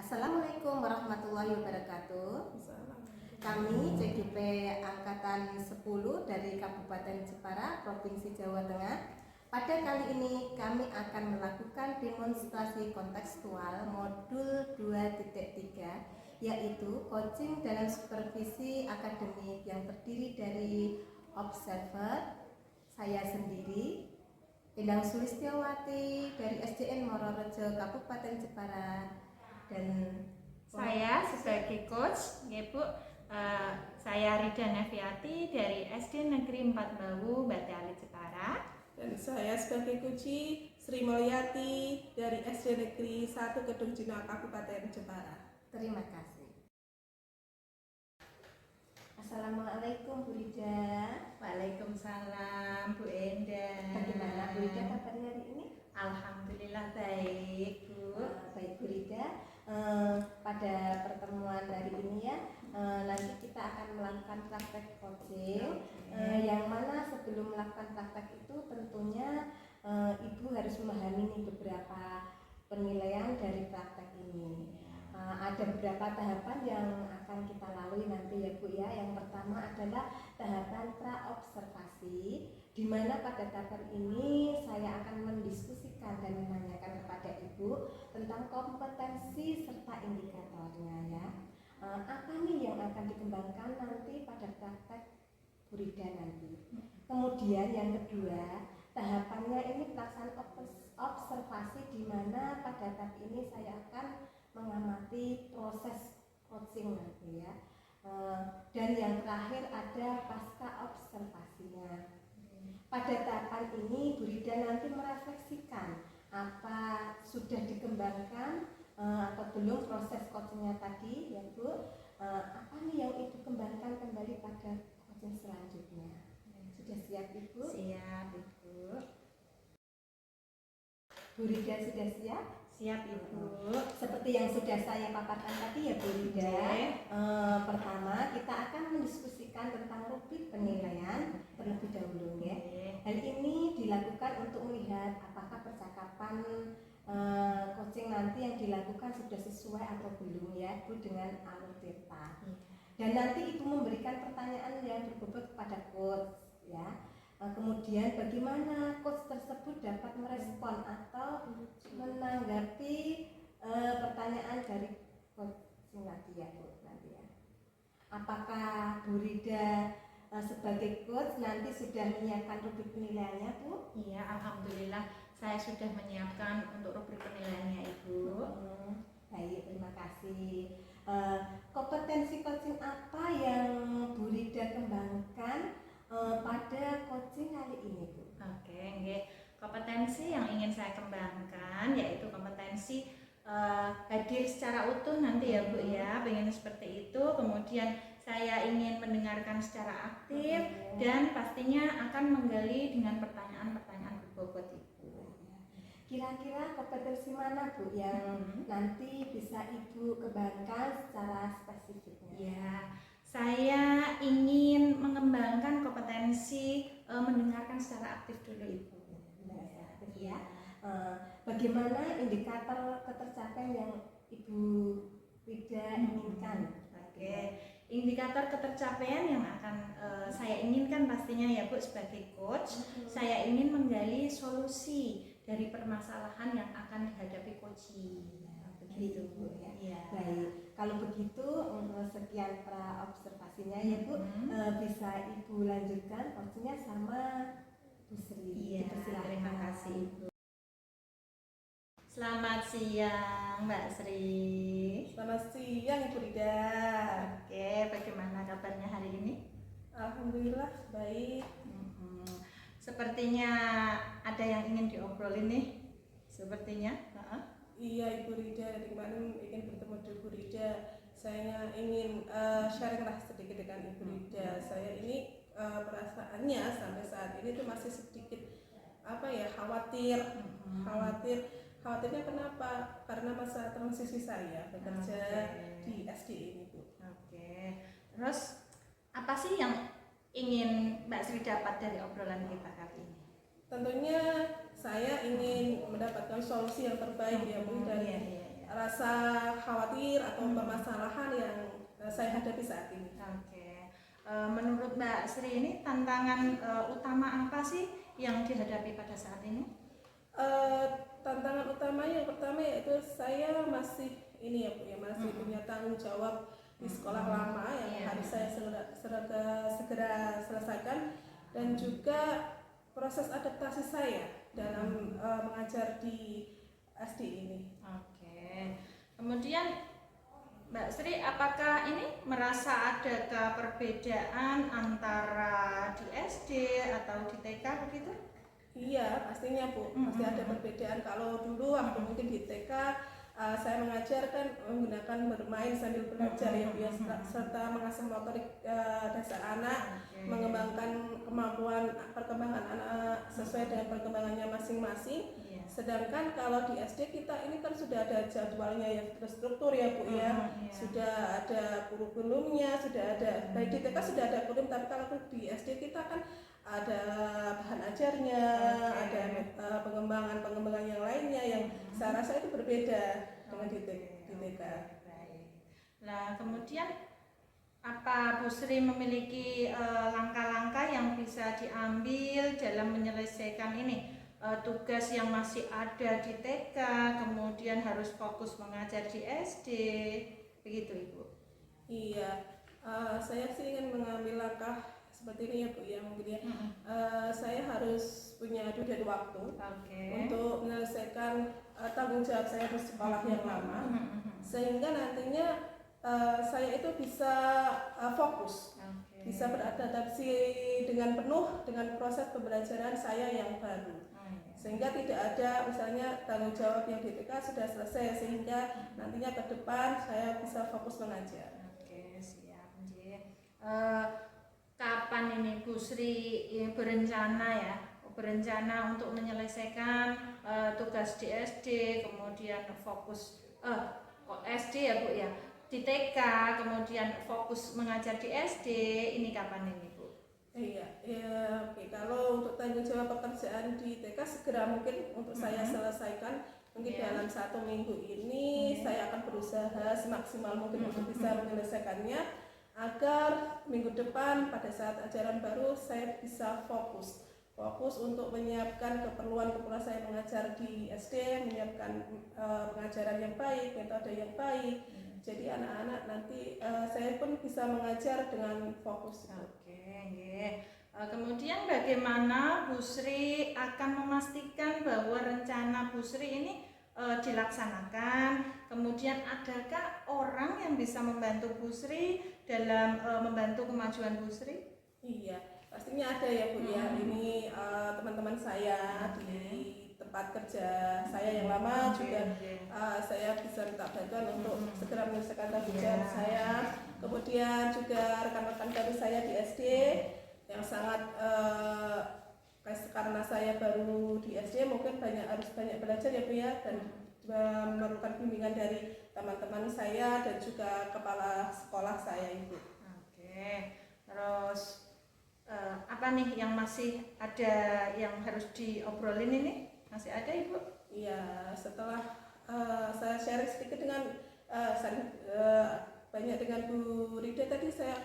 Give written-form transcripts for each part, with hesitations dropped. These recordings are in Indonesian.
Assalamualaikum warahmatullahi wabarakatuh. Kami CGP Angkatan 10 dari Kabupaten Jepara, Provinsi Jawa Tengah. Pada kali ini kami akan melakukan demonstrasi kontekstual modul 2.3, yaitu coaching dalam supervisi akademik yang terdiri dari observer, saya sendiri, Endang Sulistiawati dari SDN Mororejo, Kabupaten Jepara, dan saya sebagai coach, ya Bu, saya Rida Nafiati dari SD Negeri 4 Bawu, Batiali, Jepara. Dan saya sebagai kunci Sri Mulyati dari SD Negeri 1 Kedung Jina, Kabupaten Jepara. Terima kasih. Assalamualaikum Bu Rida. Waalaikumsalam Bu Enda. Bagaimana Bu Rida kabarnya hari ini? Alhamdulillah baik Bu. Baik Bu Rida. Pada pertemuan hari ini ya, nanti kita akan melakukan praktek coaching. Yang mana sebelum melakukan praktek itu tentunya Ibu harus memahami nih beberapa penilaian dari praktek ini. Ada beberapa tahapan yang akan kita lalui nanti ya Bu ya. Yang pertama adalah tahapan pra-observasi, di mana pada tahapan ini saya akan mendiskusikan dan menanyakan kepada Ibu tentang kompetensi serta indikatornya ya. Apa nih yang akan dikembangkan nanti pada praktek Bu Rida nanti. Kemudian yang kedua, tahapannya ini pelaksanaan observasi, di mana pada tahap ini saya akan mengamati proses coaching nanti ya. Dan yang terakhir ada pasca observasinya. Pada tahapan ini Bu Rida nanti merefleksikan apa sudah dikembangkan atau belum proses coachingnya tadi ya Bu. Apa nih yang Ibu kembangkan kembali pada coaching selanjutnya. Sudah siap Ibu? Siap Ibu. Bu Rida sudah siap? Siap Ibu. Seperti yang sudah saya paparkan tadi ya Bu Rida. Pertama kita akan mendiskusikan tentang rubrik penilaian terlebih dahulu ya. Hal ini dilakukan untuk melihat apakah percakapan coaching nanti yang dilakukan sudah sesuai atau belum ya Bu dengan alur theta. Dan nanti Ibu memberikan pertanyaan yang berbobot kepada coach ya. Kemudian bagaimana coach tersebut dapat merespon atau menanggapi pertanyaan dari coaching tadi ya Bu nanti ya. Apakah Bu Rida sebagai coach nanti sudah menyiapkan rubrik penilaiannya Bu? Iya, alhamdulillah saya sudah menyiapkan untuk rubrik penilaiannya Ibu. Baik, terima kasih. Kompetensi coaching apa yang Bu Rida kembangkan pada coaching kali ini Bu? Oke, kompetensi yang ingin saya kembangkan yaitu kompetensi hadir secara utuh nanti ya Bu ya, pengen seperti itu. Kemudian saya ingin mendengarkan secara aktif dan pastinya akan menggali dengan pertanyaan-pertanyaan berbobot Ibu. Kira-kira kompetensi mana Bu yang nanti bisa Ibu kembangkan secara spesifiknya? Ya, saya ingin mengembangkan kompetensi mendengarkan secara aktif dulu Ibu. Ya. Bagaimana indikator ketercapaian yang Ibu Rida inginkan? Oke, indikator ketercapaian yang akan saya inginkan pastinya ya Bu sebagai coach, saya ingin menggali solusi dari permasalahan yang akan dihadapi coaching. Begitu Bu ya. Ya. Baik, kalau begitu sekian pra observasinya ya Bu. Bisa Ibu lanjutkan coachingnya sama Bu Sri. Iya, terima kasih Ibu. Selamat siang Mbak Sri. Selamat siang Ibu Rida. Oke, bagaimana kabarnya hari ini? Alhamdulillah baik. Sepertinya ada yang ingin diobrolin nih. Sepertinya. Iya Ibu Rida, dari kemarin ingin bertemu dengan Ibu Rida. Saya ingin sharing lah sedikit dengan Ibu Rida. Saya ini perasaannya sampai saat ini tuh masih sedikit khawatir. Khawatirnya kenapa? Karena masa transisi saya bekerja di SD ini Bu. Oke. Terus apa sih yang ingin Mbak Sri dapat dari obrolan kita kali ini? Tentunya saya ingin mendapatkan solusi yang terbaik ya Bu dari rasa khawatir atau permasalahan yang saya hadapi saat ini. Oke. Menurut Mbak Sri ini tantangan utama apa sih yang dihadapi pada saat ini? Tantangan utama yang pertama yaitu saya masih ini ya Bu ya, masih punya tanggung jawab di sekolah lama yang harus saya segera selesaikan, dan juga proses adaptasi saya dalam mengajar di SD ini. Oke. Kemudian Mbak Sri, apakah ini merasa adakah perbedaan antara di SD atau di TK begitu? Iya, pastinya Bu, pasti ada perbedaan. Kalau dulu waktu mungkin di TK saya mengajar kan menggunakan bermain sambil belajar ya Bu ya, serta mengasah motorik dasar anak, mengembangkan perkembangan anak sesuai dengan perkembangannya masing-masing. Sedangkan kalau di SD kita ini kan sudah ada jadwalnya yang terstruktur ya Bu ya, sudah ada kurikulumnya, sudah ada, baik di TK sudah ada kurikulum, tapi kalau di SD kita kan ada bahan ajarnya, ada pengembangan yang lainnya yang saya rasa itu berbeda dengan di TK. Nah, kemudian apa Bu Sri memiliki langkah-langkah yang bisa diambil dalam menyelesaikan ini tugas yang masih ada di TK, kemudian harus fokus mengajar di SD, begitu Ibu? Iya, saya sih ingin mengambil langkah seperti ini ya Bu ya, mungkin ya. Saya harus punya dan waktu untuk menyelesaikan tanggung jawab saya di sekolah yang lama, sehingga nantinya saya itu bisa fokus, bisa beradaptasi dengan penuh dengan proses pembelajaran saya yang baru, sehingga tidak ada misalnya tanggung jawab yang di TK sudah selesai, sehingga nantinya ke depan saya bisa fokus mengajar. Oke, siap. Kapan ini Bu Sri berencana untuk menyelesaikan tugas di SD, kemudian fokus SD ya Bu ya, di TK, kemudian fokus mengajar di SD, ini kapan ini Bu? Iya, oke. Kalau untuk tanggung jawab pekerjaan di TK segera mungkin untuk saya selesaikan, mungkin dalam 1 minggu ini saya akan berusaha semaksimal mungkin untuk bisa menyelesaikannya, agar minggu depan pada saat ajaran baru saya bisa fokus untuk menyiapkan keperluan saya mengajar di SD, menyiapkan pengajaran yang baik, metode yang baik. Jadi anak-anak nanti saya pun bisa mengajar dengan fokus. Kemudian bagaimana Bu Sri akan memastikan bahwa rencana Bu Sri ini dilaksanakan? Kemudian adakah orang yang bisa membantu Bu Sri dalam membantu kemajuan Bu Sri? Iya, pastinya ada ya Bu ya. Ini teman-teman saya di tempat kerja saya yang lama juga saya bisa minta bantuan untuk segera menyelesaikan tanggung jawab saya. Kemudian juga rekan-rekan baru saya di SD yang sangat karena saya baru di SD mungkin harus banyak belajar ya Bu ya, dan memerlukan bimbingan dari teman-teman saya dan juga kepala sekolah saya Ibu. Terus apa nih yang masih ada yang harus diobrolin ini? Masih ada Ibu? Iya, setelah saya sharing sedikit dengan banyak dengan Bu Rida tadi, saya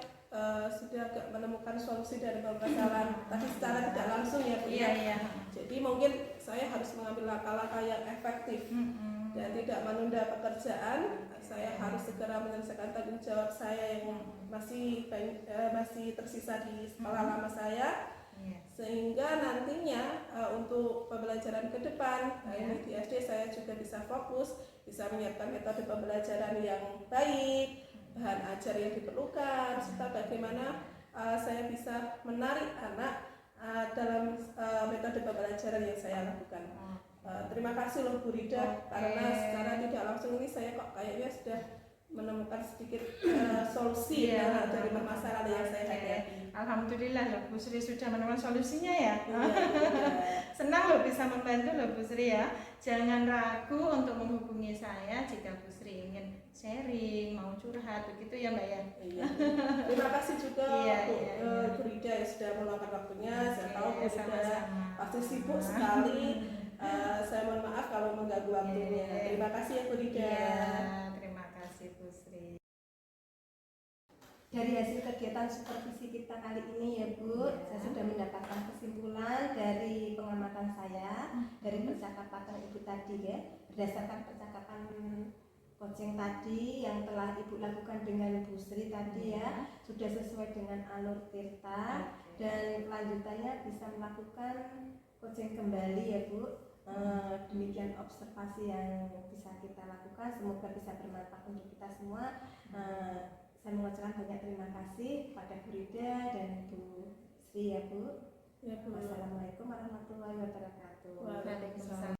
sudah agak menemukan solusi dari permasalahan tadi secara tidak langsung ya Bu ya. Jadi mungkin saya harus mengambil langkah-langkah yang efektif dan tidak menunda pekerjaan. Saya harus segera menyelesaikan tanggung jawab saya yang masih tersisa di sekolah lama saya, sehingga nantinya untuk pembelajaran ke depan ini di SD saya juga bisa fokus, bisa menyiapkan metode pembelajaran yang baik, bahan ajar yang diperlukan, serta bagaimana saya bisa menarik anak dalam metode pembelajaran yang saya lakukan. Terima kasih loh Bu Rida, karena secara tidak langsung ini saya kok kayaknya sudah menemukan sedikit solusi dari permasalahan yang saya hadapi. Alhamdulillah loh Bu Sri sudah menemukan solusinya ya. Senang loh bisa membantu loh Bu Sri ya. Jangan ragu untuk menghubungi saya jika Bu Sri ingin sharing, mau curhat begitu ya Mbak ya. Terima kasih juga Bu Rida yang sudah meluangkan waktunya. Saya tahu Bu Rida pasti sibuk sekali. Saya mohon maaf kalau mengganggu waktunya. Terima kasih ya Bu Rida. Iya, terima kasih Bu Sri. Dari hasil kegiatan supervisi kita kali ini ya Bu, Ya. saya sudah mendapatkan kesimpulan dari pengamatan saya dari percakapan Ibu tadi ya, berdasarkan percakapan coaching tadi yang telah Ibu lakukan dengan Bu Sri tadi ya, sudah sesuai dengan alur Tirta dan lanjutannya bisa melakukan coaching kembali ya Bu. Demikian observasi yang bisa kita lakukan, semoga bisa bermanfaat untuk kita semua. Saya mengucapkan banyak terima kasih kepada Bu Rida dan Bu Sri ya Bu. Ya, Bu. Wassalamualaikum warahmatullahi wabarakatuh. Waalaikumsalam.